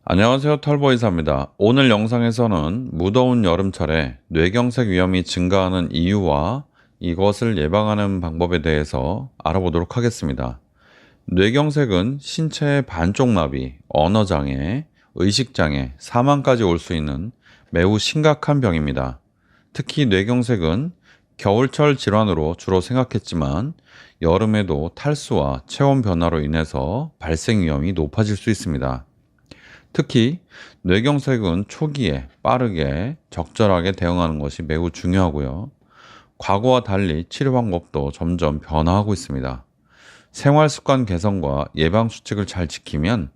안녕하세요. 털보이사입니다. 오늘 영상에서는 무더운 여름철에 뇌경색 위험이 증가하는 이유와 이것을 예방하는 방법에 대해서 알아보도록 하겠습니다. 뇌경색은 신체의 반쪽마비, 언어장애, 의식장애, 사망까지 올 수 있는 매우 심각한 병입니다. 특히 뇌경색은 겨울철 질환으로 주로 생각했지만 여름에도 탈수와 체온 변화로 인해서 발생 위험이 높아질 수 있습니다. 특히 뇌경색은 초기에 빠르게 적절하게 대응하는 것이 매우 중요하고요. 과거와 달리 치료 방법도 점점 변화하고 있습니다. 생활 습관 개선과 예방 수칙을 잘 지키면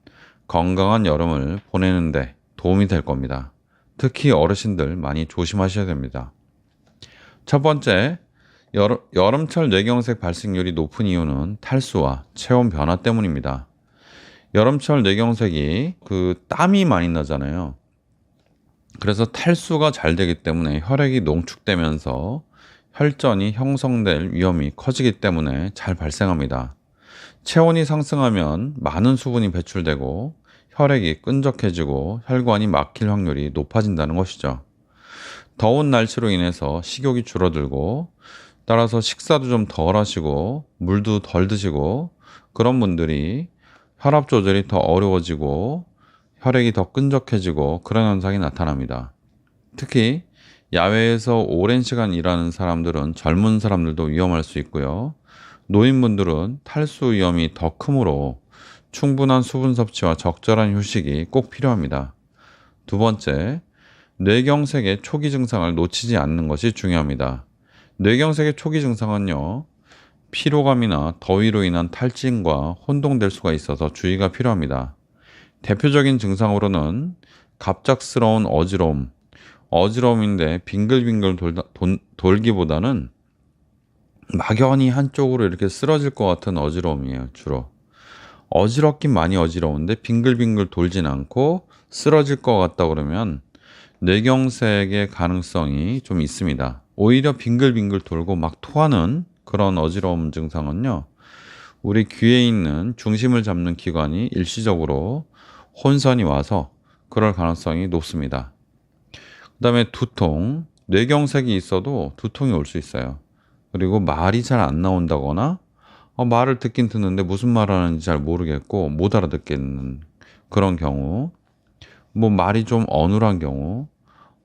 건강한 여름을 보내는데 도움이 될 겁니다. 특히 어르신들 많이 조심하셔야 됩니다. 첫 번째, 여름철 뇌경색 발생률이 높은 이유는 탈수와 체온 변화 때문입니다. 여름철 뇌경색이 땀이 많이 나잖아요. 그래서 탈수가 잘 되기 때문에 혈액이 농축되면서 혈전이 형성될 위험이 커지기 때문에 잘 발생합니다. 체온이 상승하면 많은 수분이 배출되고 혈액이 끈적해지고 혈관이 막힐 확률이 높아진다는 것이죠. 더운 날씨로 인해서 식욕이 줄어들고 따라서 식사도 좀 덜 하시고 물도 덜 드시고 그런 분들이 혈압 조절이 더 어려워지고 혈액이 더 끈적해지고 그런 현상이 나타납니다. 특히 야외에서 오랜 시간 일하는 사람들은 젊은 사람들도 위험할 수 있고요. 노인분들은 탈수 위험이 더 크므로 충분한 수분 섭취와 적절한 휴식이 꼭 필요합니다. 두 번째, 뇌경색의 초기 증상을 놓치지 않는 것이 중요합니다. 뇌경색의 초기 증상은요, 피로감이나 더위로 인한 탈진과 혼동될 수가 있어서 주의가 필요합니다. 대표적인 증상으로는 갑작스러운 어지러움인데 빙글빙글 돌기보다는 막연히 한쪽으로 이렇게 쓰러질 것 같은 어지러움이에요, 주로. 어지럽긴 많이 어지러운데 빙글빙글 돌진 않고 쓰러질 것 같다 그러면 뇌경색의 가능성이 좀 있습니다. 오히려 빙글빙글 돌고 막 토하는 그런 어지러움 증상은요, 우리 귀에 있는 중심을 잡는 기관이 일시적으로 혼선이 와서 그럴 가능성이 높습니다. 그 다음에 두통, 뇌경색이 있어도 두통이 올 수 있어요. 그리고 말이 잘 안 나온다거나 말을 듣긴 듣는데 무슨 말 하는지 잘 모르겠고 못 알아듣겠는 그런 경우, 뭐 말이 좀 어눌한 경우,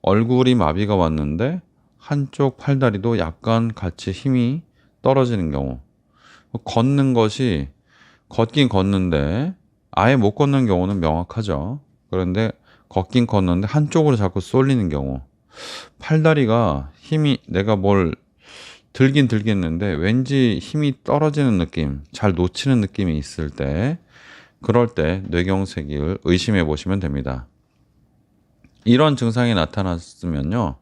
얼굴이 마비가 왔는데 한쪽 팔다리도 약간 같이 힘이 떨어지는 경우, 걷긴 걷는데 아예 못 걷는 경우는 명확하죠. 그런데 걷긴 걷는데 한쪽으로 자꾸 쏠리는 경우, 팔다리가 힘이 내가 뭘 들긴 들겠는데 왠지 힘이 떨어지는 느낌, 잘 놓치는 느낌이 있을 때, 그럴 때 뇌경색을 의심해 보시면 됩니다. 이런 증상이 나타났으면요,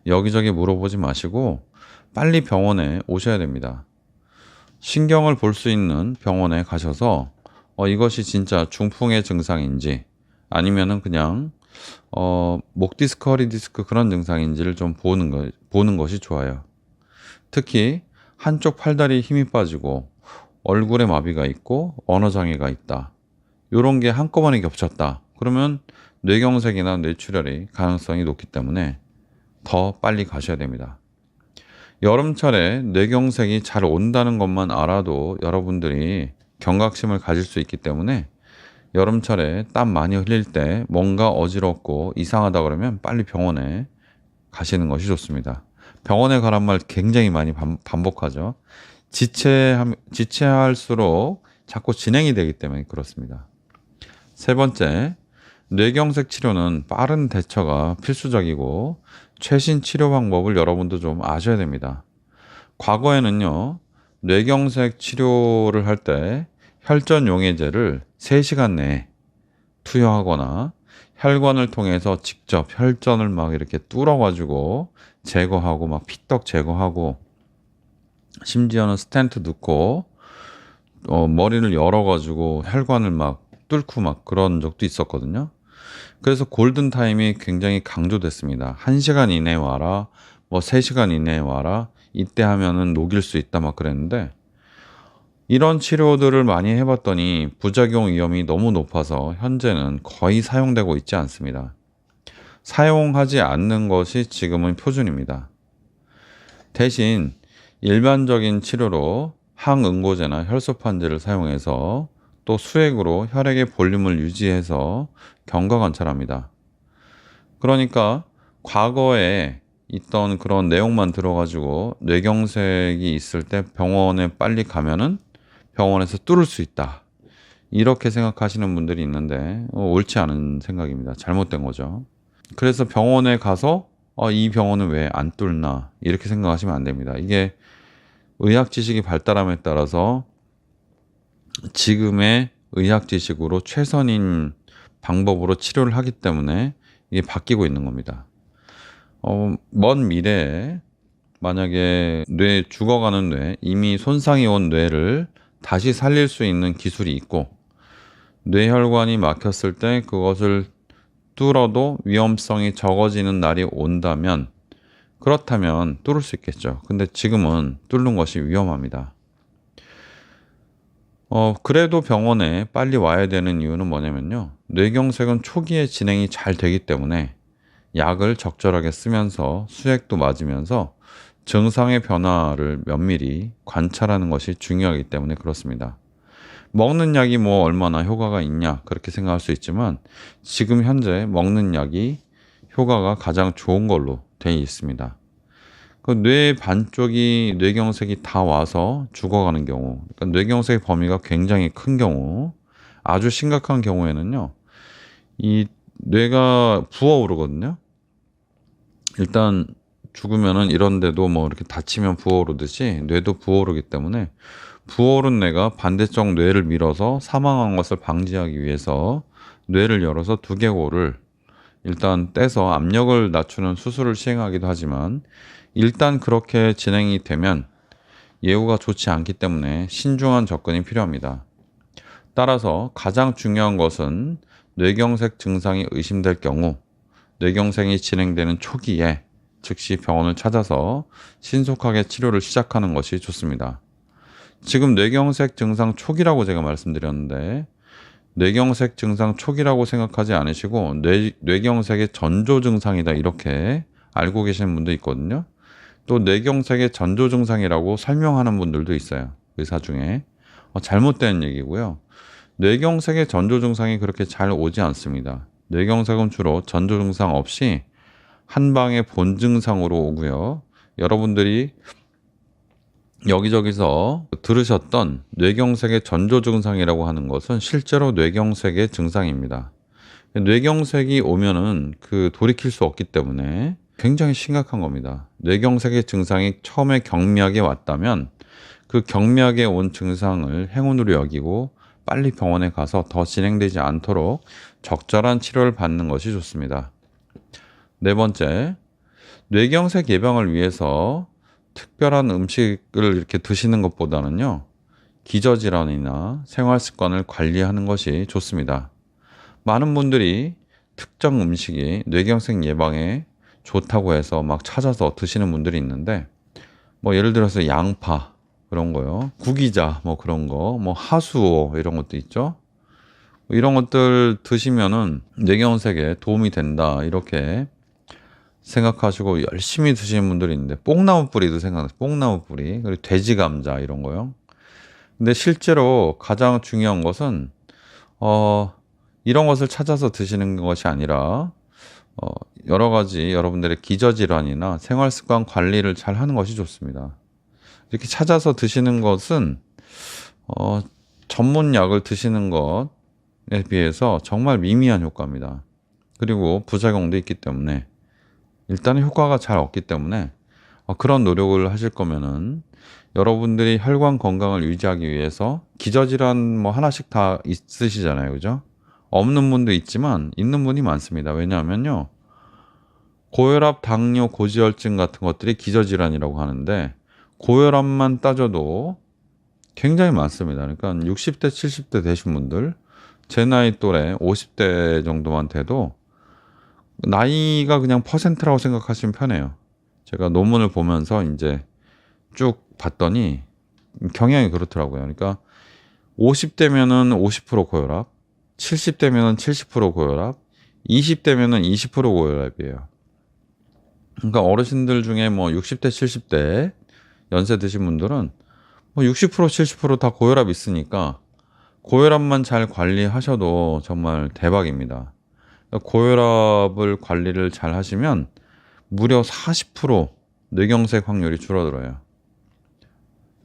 여기저기 물어보지 마시고 빨리 병원에 오셔야 됩니다. 신경을 볼 수 있는 병원에 가셔서 이것이 진짜 중풍의 증상인지 아니면은 그냥 목 디스크, 허리 디스크 그런 증상인지를 좀 보는 것이 좋아요. 특히 한쪽 팔다리에 힘이 빠지고 얼굴에 마비가 있고 언어 장애가 있다, 이런 게 한꺼번에 겹쳤다 그러면 뇌경색이나 뇌출혈의 가능성이 높기 때문에 더 빨리 가셔야 됩니다. 여름철에 뇌경색이 잘 온다는 것만 알아도 여러분들이 경각심을 가질 수 있기 때문에 여름철에 땀 많이 흘릴 때 뭔가 어지럽고 이상하다 그러면 빨리 병원에 가시는 것이 좋습니다. 병원에 가란 말 굉장히 많이 반복하죠. 지체할수록 자꾸 진행이 되기 때문에 그렇습니다. 세 번째, 뇌경색 치료는 빠른 대처가 필수적이고 최신 치료 방법을 여러분도 좀 아셔야 됩니다. 과거에는요, 뇌경색 치료를 할 때 혈전 용해제를 3시간 내에 투여하거나 혈관을 통해서 직접 혈전을 막 이렇게 뚫어가지고 제거하고 막 피떡 제거하고 심지어는 스텐트 넣고 머리를 열어가지고 혈관을 막 뚫고 막 그런 적도 있었거든요. 그래서 골든타임이 굉장히 강조됐습니다. 1시간 이내에 와라, 뭐 3시간 이내에 와라, 이때 하면은 녹일 수 있다 막 그랬는데, 이런 치료들을 많이 해봤더니 부작용 위험이 너무 높아서 현재는 거의 사용되고 있지 않습니다. 사용하지 않는 것이 지금은 표준입니다. 대신 일반적인 치료로 항응고제나 혈소판제를 사용해서 또 수액으로 혈액의 볼륨을 유지해서 경과 관찰합니다. 그러니까 과거에 있던 그런 내용만 들어가지고 뇌경색이 있을 때 병원에 빨리 가면은 병원에서 뚫을 수 있다. 이렇게 생각하시는 분들이 있는데 옳지 않은 생각입니다. 잘못된 거죠. 그래서 병원에 가서 이 병원은 왜 안 뚫나 이렇게 생각하시면 안 됩니다. 이게 의학 지식이 발달함에 따라서 지금의 의학 지식으로 최선인 방법으로 치료를 하기 때문에 이게 바뀌고 있는 겁니다. 먼 미래에 만약에 죽어가는 뇌, 이미 손상이 온 뇌를 다시 살릴 수 있는 기술이 있고 뇌혈관이 막혔을 때 그것을 뚫어도 위험성이 적어지는 날이 온다면 그렇다면 뚫을 수 있겠죠. 근데 지금은 뚫는 것이 위험합니다. 그래도 병원에 빨리 와야 되는 이유는 뭐냐면요. 뇌경색은 초기에 진행이 잘 되기 때문에 약을 적절하게 쓰면서 수액도 맞으면서 증상의 변화를 면밀히 관찰하는 것이 중요하기 때문에 그렇습니다. 먹는 약이 뭐 얼마나 효과가 있냐 그렇게 생각할 수 있지만 지금 현재 먹는 약이 효과가 가장 좋은 걸로 되어 있습니다. 그 뇌 반쪽이 뇌경색이 다 와서 죽어가는 경우, 그러니까 뇌경색의 범위가 굉장히 큰 경우, 아주 심각한 경우에는요, 이 뇌가 부어오르거든요. 일단 죽으면은 이런데도 뭐 이렇게 다치면 부어오르듯이 뇌도 부어오르기 때문에 부어오른 뇌가 반대쪽 뇌를 밀어서 사망한 것을 방지하기 위해서 뇌를 열어서 두개골을 일단 떼서 압력을 낮추는 수술을 시행하기도 하지만 일단 그렇게 진행이 되면 예후가 좋지 않기 때문에 신중한 접근이 필요합니다. 따라서 가장 중요한 것은 뇌경색 증상이 의심될 경우 뇌경색이 진행되는 초기에 즉시 병원을 찾아서 신속하게 치료를 시작하는 것이 좋습니다. 지금 뇌경색 증상 초기라고 제가 말씀드렸는데 뇌경색 증상 초기라고 생각하지 않으시고 뇌경색의 전조 증상이다 이렇게 알고 계시는 분도 있거든요. 또 뇌경색의 전조 증상이라고 설명하는 분들도 있어요. 의사 중에. 잘못된 얘기고요. 뇌경색의 전조 증상이 그렇게 잘 오지 않습니다. 뇌경색은 주로 전조 증상 없이 한 방에 본 증상으로 오고요. 여러분들이 여기저기서 들으셨던 뇌경색의 전조 증상이라고 하는 것은 실제로 뇌경색의 증상입니다. 뇌경색이 오면은 돌이킬 수 없기 때문에 굉장히 심각한 겁니다. 뇌경색의 증상이 처음에 경미하게 왔다면 그 경미하게 온 증상을 행운으로 여기고 빨리 병원에 가서 더 진행되지 않도록 적절한 치료를 받는 것이 좋습니다. 네 번째, 뇌경색 예방을 위해서 특별한 음식을 이렇게 드시는 것보다는요, 기저질환이나 생활습관을 관리하는 것이 좋습니다. 많은 분들이 특정 음식이 뇌경색 예방에 좋다고 해서 막 찾아서 드시는 분들이 있는데, 뭐 예를 들어서 양파 그런 거요, 구기자 뭐 그런 거, 뭐 하수오 이런 것도 있죠. 이런 것들 드시면은 뇌경색에 도움이 된다 이렇게 생각하시고 열심히 드시는 분들이 있는데 뽕나무 뿌리도 생각나요. 뽕나무 뿌리 그리고 돼지 감자 이런 거요. 근데 실제로 가장 중요한 것은 이런 것을 찾아서 드시는 것이 아니라 여러 가지 여러분들의 기저질환이나 생활습관 관리를 잘 하는 것이 좋습니다. 이렇게 찾아서 드시는 것은 전문 약을 드시는 것에 비해서 정말 미미한 효과입니다. 그리고 부작용도 있기 때문에 일단은 효과가 잘 없기 때문에 그런 노력을 하실 거면은 여러분들이 혈관 건강을 유지하기 위해서 기저질환 뭐 하나씩 다 있으시잖아요. 그죠? 없는 분도 있지만 있는 분이 많습니다. 왜냐하면요. 고혈압, 당뇨, 고지혈증 같은 것들이 기저질환이라고 하는데 고혈압만 따져도 굉장히 많습니다. 그러니까 60대, 70대 되신 분들, 제 나이 또래 50대 정도만 돼도 나이가 그냥 퍼센트라고 생각하시면 편해요. 제가 논문을 보면서 이제 쭉 봤더니 경향이 그렇더라고요. 그러니까 50대면은 50% 고혈압, 70대면은 70% 고혈압, 20대면은 20% 고혈압이에요. 그러니까 어르신들 중에 뭐 60대, 70대 연세 드신 분들은 뭐 60%, 70%다 고혈압 있으니까 고혈압만 잘 관리하셔도 정말 대박입니다. 그러니까 고혈압을 관리를 잘 하시면 무려 40% 뇌경색 확률이 줄어들어요.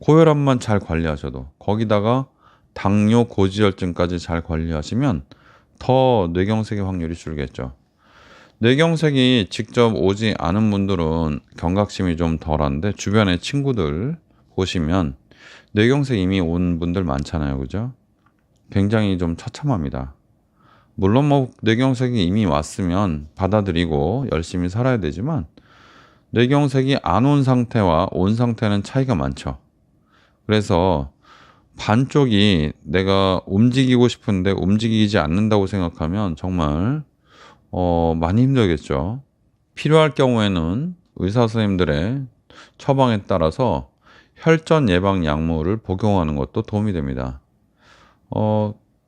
고혈압만 잘 관리하셔도. 거기다가 당뇨, 고지혈증까지 잘 관리하시면 더 뇌경색의 확률이 줄겠죠. 뇌경색이 직접 오지 않은 분들은 경각심이 좀 덜한데 주변의 친구들 보시면 뇌경색 이미 온 분들 많잖아요. 그죠? 굉장히 좀 처참합니다. 물론 뭐 뇌경색이 이미 왔으면 받아들이고 열심히 살아야 되지만 뇌경색이 안 온 상태와 온 상태는 차이가 많죠. 그래서 반쪽이 내가 움직이고 싶은데 움직이지 않는다고 생각하면 정말 많이 힘들겠죠. 필요할 경우에는 의사 선생님들의 처방에 따라서 혈전 예방 약물을 복용하는 것도 도움이 됩니다.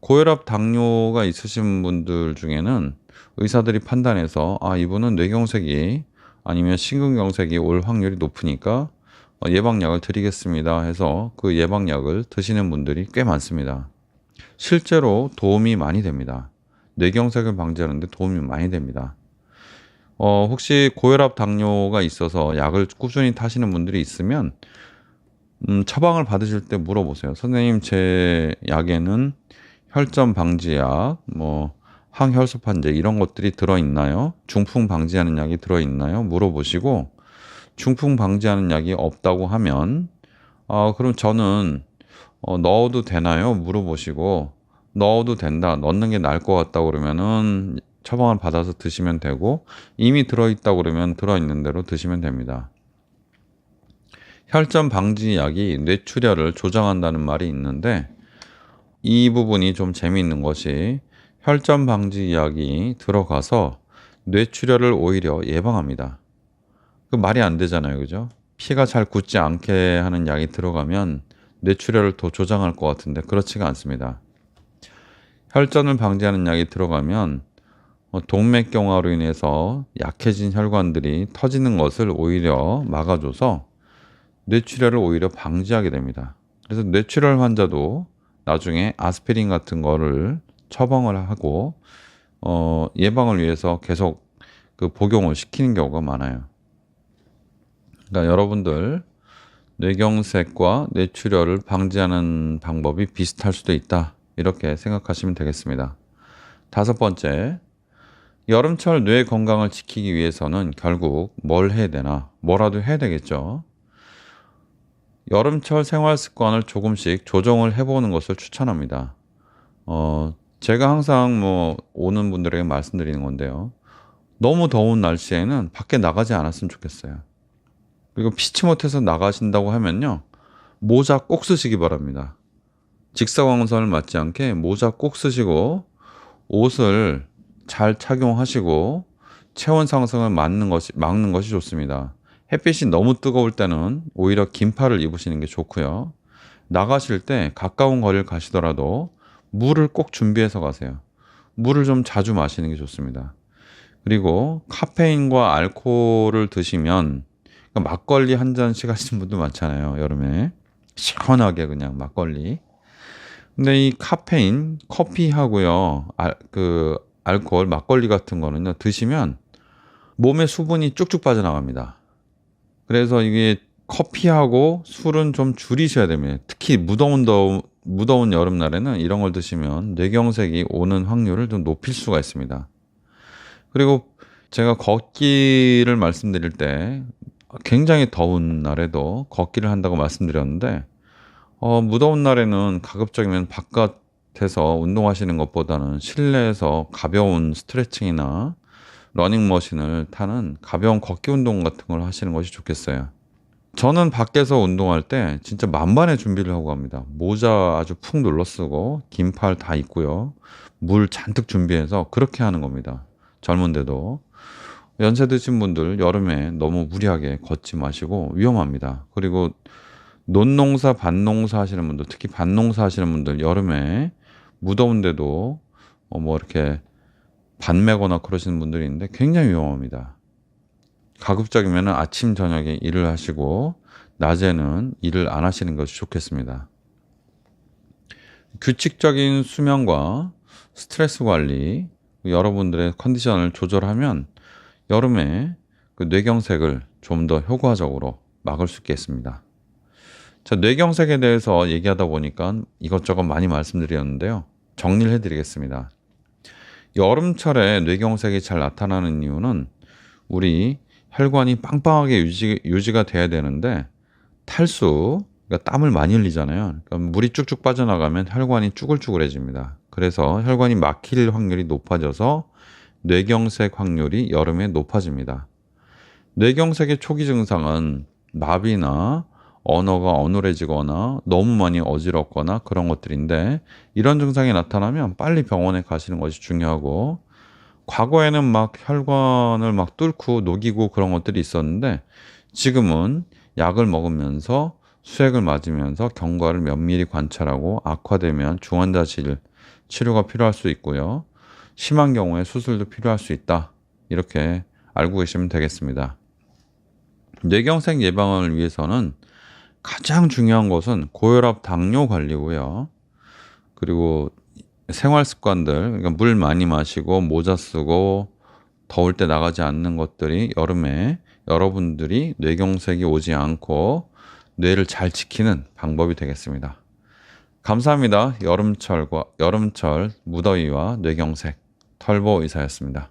고혈압 당뇨가 있으신 분들 중에는 의사들이 판단해서 이분은 뇌경색이 아니면 심근경색이 올 확률이 높으니까 예방약을 드리겠습니다 해서 그 예방약을 드시는 분들이 꽤 많습니다. 실제로 도움이 많이 됩니다. 뇌경색을 방지하는 데 도움이 많이 됩니다. 혹시 고혈압 당뇨가 있어서 약을 꾸준히 타시는 분들이 있으면 처방을 받으실 때 물어보세요. 선생님, 제 약에는 혈전 방지약, 뭐 항혈소판제 이런 것들이 들어있나요? 중풍 방지하는 약이 들어있나요? 물어보시고 중풍 방지하는 약이 없다고 하면 그럼 저는 넣어도 되나요? 물어보시고 넣어도 된다, 넣는 게 나을 것 같다 그러면은 처방을 받아서 드시면 되고 이미 들어있다 그러면 들어있는 대로 드시면 됩니다. 혈전 방지 약이 뇌출혈을 조장한다는 말이 있는데 이 부분이 좀 재미있는 것이 혈전 방지 약이 들어가서 뇌출혈을 오히려 예방합니다. 그 말이 안 되잖아요. 그죠? 피가 잘 굳지 않게 하는 약이 들어가면 뇌출혈을 더 조장할 것 같은데 그렇지가 않습니다. 혈전을 방지하는 약이 들어가면 동맥경화로 인해서 약해진 혈관들이 터지는 것을 오히려 막아줘서 뇌출혈을 오히려 방지하게 됩니다. 그래서 뇌출혈 환자도 나중에 아스피린 같은 거를 처방을 하고 예방을 위해서 계속 그 복용을 시키는 경우가 많아요. 그러니까 여러분들 뇌경색과 뇌출혈을 방지하는 방법이 비슷할 수도 있다. 이렇게 생각하시면 되겠습니다. 다섯 번째, 여름철 뇌 건강을 지키기 위해서는 결국 뭘 해야 되나? 뭐라도 해야 되겠죠. 여름철 생활 습관을 조금씩 조정을 해보는 것을 추천합니다. 제가 항상 뭐 오는 분들에게 말씀드리는 건데요. 너무 더운 날씨에는 밖에 나가지 않았으면 좋겠어요. 그리고 피치 못해서 나가신다고 하면요, 모자 꼭 쓰시기 바랍니다. 직사광선을 맞지 않게 모자 꼭 쓰시고 옷을 잘 착용하시고 체온 상승을 막는 것이 좋습니다. 햇빛이 너무 뜨거울 때는 오히려 긴팔을 입으시는 게 좋고요. 나가실 때 가까운 거리를 가시더라도 물을 꼭 준비해서 가세요. 물을 좀 자주 마시는 게 좋습니다. 그리고 카페인과 알코올을 드시면, 그러니까 막걸리 한 잔씩 하시는 분도 많잖아요. 여름에 시원하게 그냥 막걸리. 근데 이 카페인, 커피하고요, 알코올, 막걸리 같은 거는요, 드시면 몸에 수분이 쭉쭉 빠져나갑니다. 그래서 이게 커피하고 술은 좀 줄이셔야 됩니다. 특히 무더운 여름날에는 이런 걸 드시면 뇌경색이 오는 확률을 좀 높일 수가 있습니다. 그리고 제가 걷기를 말씀드릴 때 굉장히 더운 날에도 걷기를 한다고 말씀드렸는데 무더운 날에는 가급적이면 바깥에서 운동하시는 것보다는 실내에서 가벼운 스트레칭이나 러닝머신을 타는 가벼운 걷기 운동 같은 걸 하시는 것이 좋겠어요. 저는 밖에서 운동할 때 진짜 만반의 준비를 하고 갑니다. 모자 아주 푹 눌러 쓰고 긴팔 다 입고요. 물 잔뜩 준비해서 그렇게 하는 겁니다. 젊은데도. 연세 드신 분들 여름에 너무 무리하게 걷지 마시고 위험합니다. 그리고 논농사, 밭농사 하시는 분들, 특히 밭농사 하시는 분들 여름에 무더운데도 뭐 이렇게 밭 메거나 그러시는 분들이 있는데 굉장히 위험합니다. 가급적이면 아침 저녁에 일을 하시고 낮에는 일을 안 하시는 것이 좋겠습니다. 규칙적인 수면과 스트레스 관리, 여러분들의 컨디션을 조절하면 여름에 그 뇌경색을 좀 더 효과적으로 막을 수 있겠습니다. 자, 뇌경색에 대해서 얘기하다 보니까 이것저것 많이 말씀드렸는데요. 정리를 해드리겠습니다. 여름철에 뇌경색이 잘 나타나는 이유는 우리 혈관이 빵빵하게 유지가 돼야 되는데 탈수, 그러니까 땀을 많이 흘리잖아요. 그러니까 물이 쭉쭉 빠져나가면 혈관이 쭈글쭈글해집니다. 그래서 혈관이 막힐 확률이 높아져서 뇌경색 확률이 여름에 높아집니다. 뇌경색의 초기 증상은 마비나 언어가 어눌해지거나 너무 많이 어지럽거나 그런 것들인데 이런 증상이 나타나면 빨리 병원에 가시는 것이 중요하고 과거에는 막 혈관을 막 뚫고 녹이고 그런 것들이 있었는데 지금은 약을 먹으면서 수액을 맞으면서 경과를 면밀히 관찰하고 악화되면 중환자실 치료가 필요할 수 있고요. 심한 경우에 수술도 필요할 수 있다. 이렇게 알고 계시면 되겠습니다. 뇌경색 예방을 위해서는 가장 중요한 것은 고혈압 당뇨 관리고요. 그리고 생활 습관들, 그러니까 물 많이 마시고 모자 쓰고 더울 때 나가지 않는 것들이 여름에 여러분들이 뇌경색이 오지 않고 뇌를 잘 지키는 방법이 되겠습니다. 감사합니다. 여름철 무더위와 뇌경색 털보 의사였습니다.